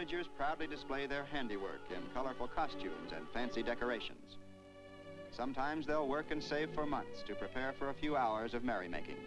villagers proudly display their handiwork in colorful costumes and fancy decorations. Sometimes they'll work and save for months to prepare for a few hours of merrymaking.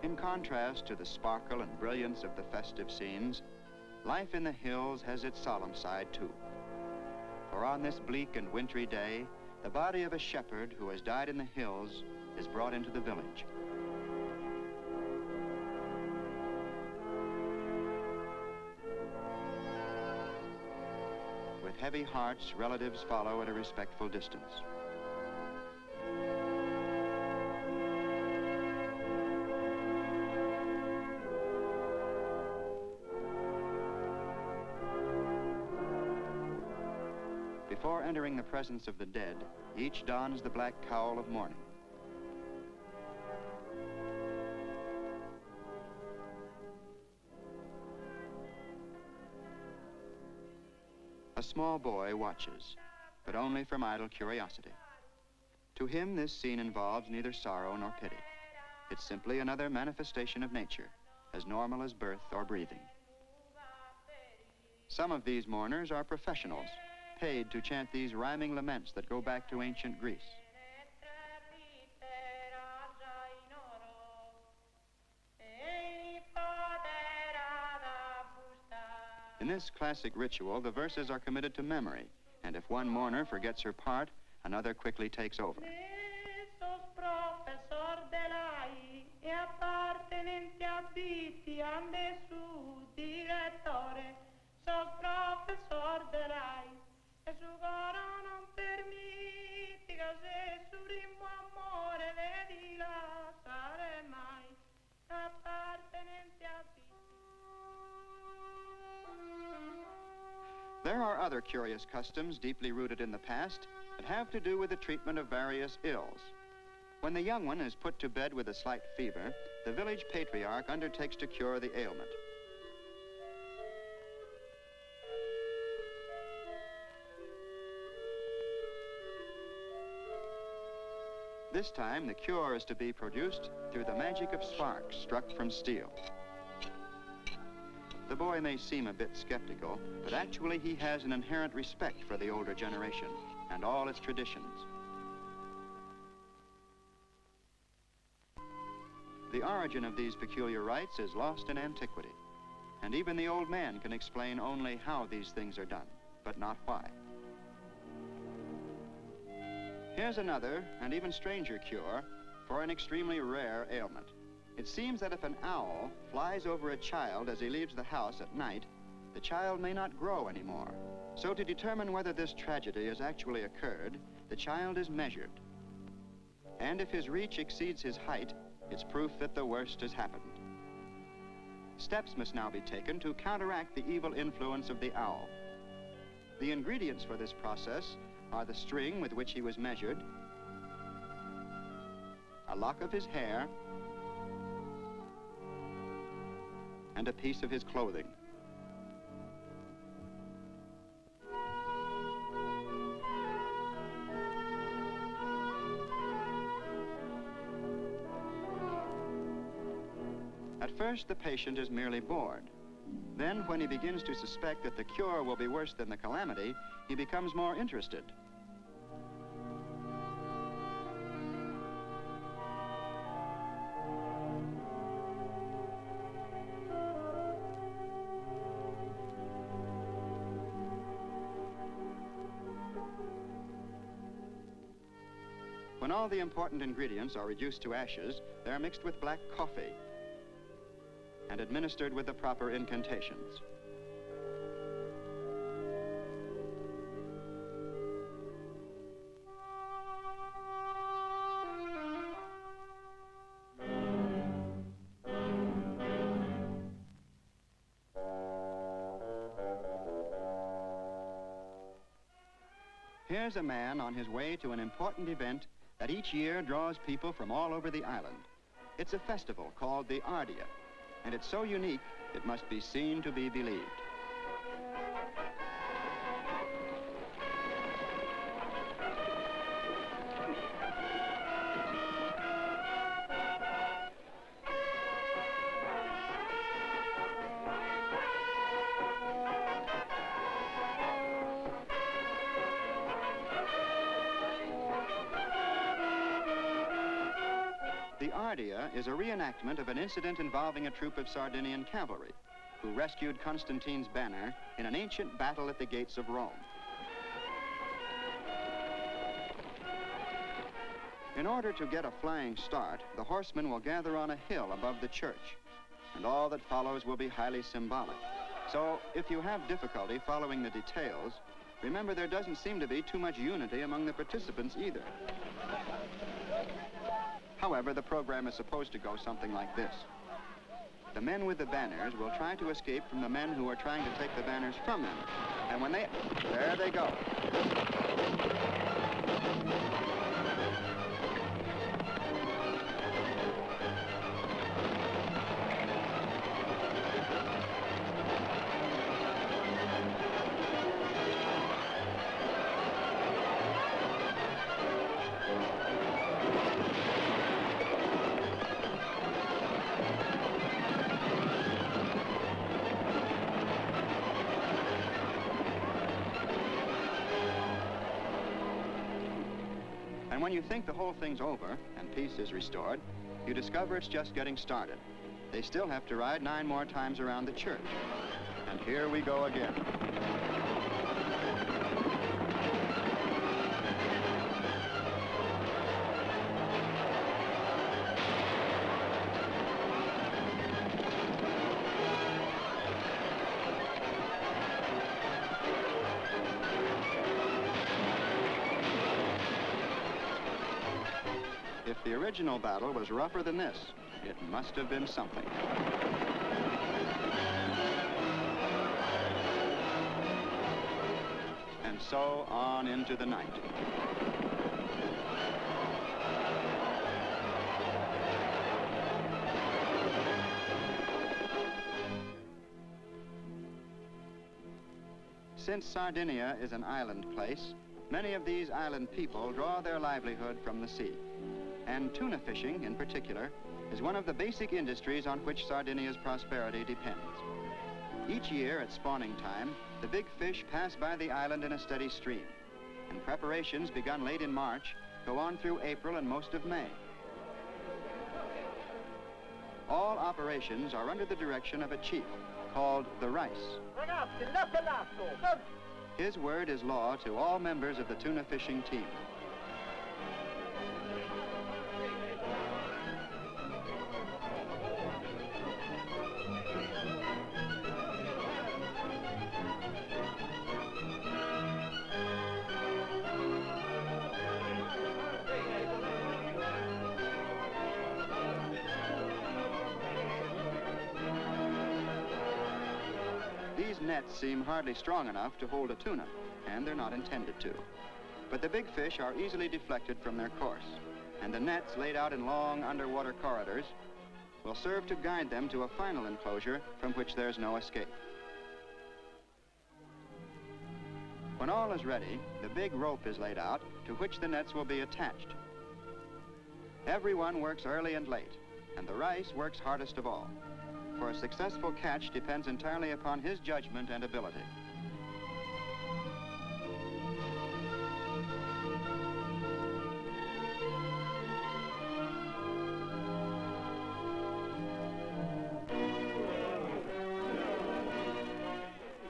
In contrast to the sparkle and brilliance of the festive scenes, life in the hills has its solemn side too. For on this bleak and wintry day, the body of a shepherd who has died in the hills is brought into the village. With heavy hearts, relatives follow at a respectful distance. Before entering the presence of the dead, each dons the black cowl of mourning. A small boy watches, but only from idle curiosity. To him, this scene involves neither sorrow nor pity. It's simply another manifestation of nature, as normal as birth or breathing. Some of these mourners are professionals, paid to chant these rhyming laments that go back to ancient Greece. In this classic ritual, the verses are committed to memory, and if one mourner forgets her part, another quickly takes over. There are other curious customs deeply rooted in the past that have to do with the treatment of various ills. When the young one is put to bed with a slight fever, the village patriarch undertakes to cure the ailment. This time, the cure is to be produced through the magic of sparks struck from steel. The boy may seem a bit skeptical, but actually he has an inherent respect for the older generation and all its traditions. The origin of these peculiar rites is lost in antiquity, and even the old man can explain only how these things are done, but not why. Here's another and even stranger cure for an extremely rare ailment. It seems that if an owl flies over a child as he leaves the house at night, the child may not grow anymore. So to determine whether this tragedy has actually occurred, the child is measured. And if his reach exceeds his height, it's proof that the worst has happened. Steps must now be taken to counteract the evil influence of the owl. The ingredients for this process are the string with which he was measured, a lock of his hair, and a piece of his clothing. At first, the patient is merely bored. Then, when he begins to suspect that the cure will be worse than the calamity, he becomes more interested. When all the important ingredients are reduced to ashes, they are mixed with black coffee and administered with the proper incantations. Here's a man on his way to an important event that each year draws people from all over the island. It's a festival called the SARDINIA, and it's so unique it must be seen to be believed. The SARDINIA is a reenactment of an incident involving a troop of Sardinian cavalry who rescued Constantine's banner in an ancient battle at the gates of Rome. In order to get a flying start, the horsemen will gather on a hill above the church, and all that follows will be highly symbolic. So, if you have difficulty following the details, remember there doesn't seem to be too much unity among the participants either. However, the program is supposed to go something like this. The men with the banners will try to escape from the men who are trying to take the banners from them. And when there they go. And when you think the whole thing's over and peace is restored, you discover it's just getting started. They still have to ride 9 more times around the church. And here we go again. If the original battle was rougher than this, it must have been something. And so on into the night. Since Sardinia is an island place, many of these island people draw their livelihood from the sea. And tuna fishing, in particular, is one of the basic industries on which Sardinia's prosperity depends. Each year at spawning time, the big fish pass by the island in a steady stream, and preparations begun late in March go on through April and most of May. All operations are under the direction of a chief called the Rice. His word is law to all members of the tuna fishing team. These nets seem hardly strong enough to hold a tuna, and they're not intended to. But the big fish are easily deflected from their course, and the nets laid out in long underwater corridors will serve to guide them to a final enclosure from which there's no escape. When all is ready, the big rope is laid out to which the nets will be attached. Everyone works early and late, and the Rice works hardest of all. For a successful catch depends entirely upon his judgment and ability.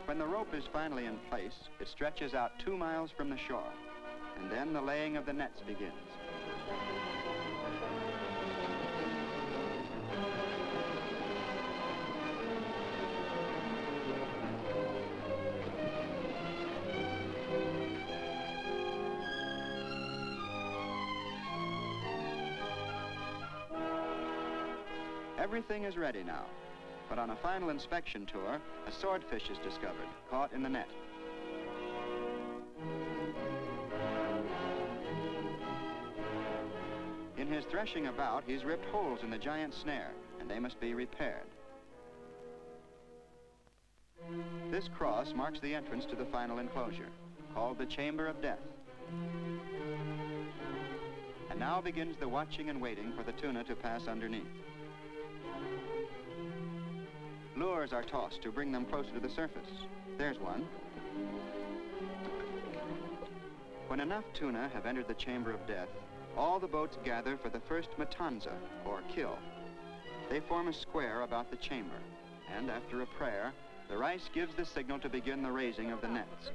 When the rope is finally in place, it stretches out 2 miles from the shore, and then the laying of the nets begins. Everything is ready now, but on a final inspection tour, a swordfish is discovered, caught in the net. threshing about, he's ripped holes in the giant snare, and they must be repaired. This cross marks the entrance to the final enclosure, called the Chamber of Death. And now begins the watching and waiting for the tuna to pass underneath. Lures are tossed to bring them closer to the surface. There's one. When enough tuna have entered the Chamber of Death, all the boats gather for the first matanza, or kill. They form a square about the chamber, and after a prayer, the rice gives the signal to begin the raising of the nets.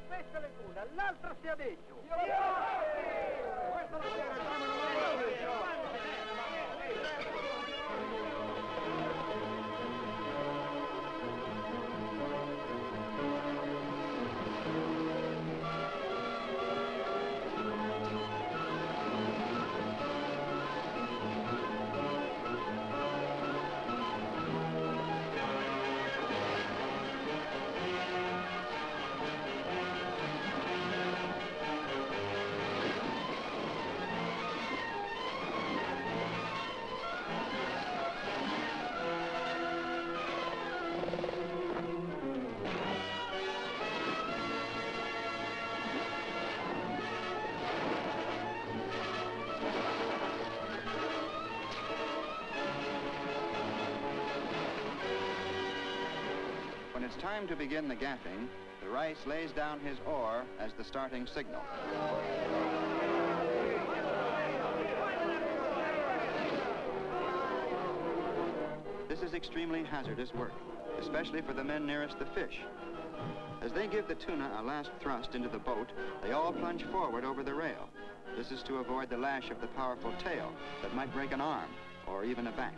When it's time to begin the gaffing, the rice lays down his oar as the starting signal. This is extremely hazardous work, especially for the men nearest the fish. As they give the tuna a last thrust into the boat, they all plunge forward over the rail. This is to avoid the lash of the powerful tail that might break an arm or even a back.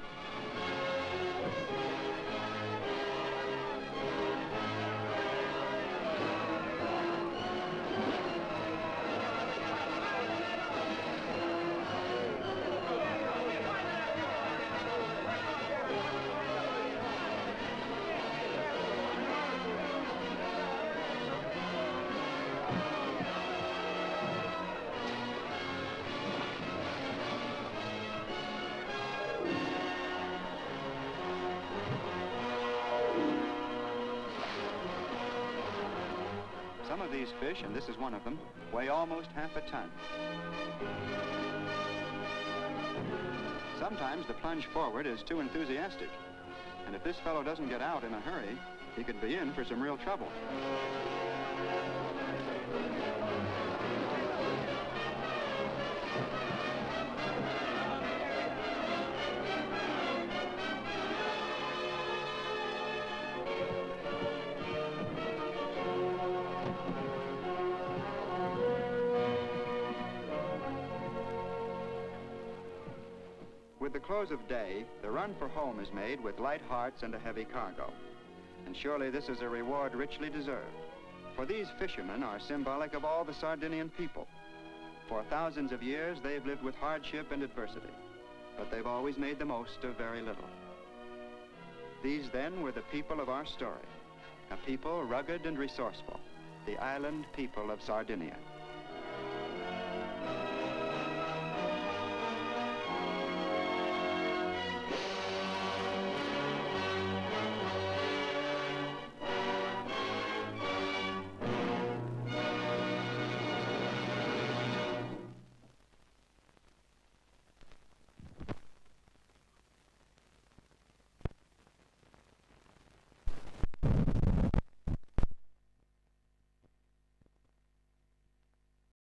Some of these fish, and this is one of them, weigh almost half a ton. Sometimes the plunge forward is too enthusiastic, and if this fellow doesn't get out in a hurry, he could be in for some real trouble. With the close of day, the run for home is made with light hearts and a heavy cargo. And surely this is a reward richly deserved. For these fishermen are symbolic of all the Sardinian people. For thousands of years, they've lived with hardship and adversity, but they've always made the most of very little. These, then, were the people of our story, a people rugged and resourceful, the island people of Sardinia.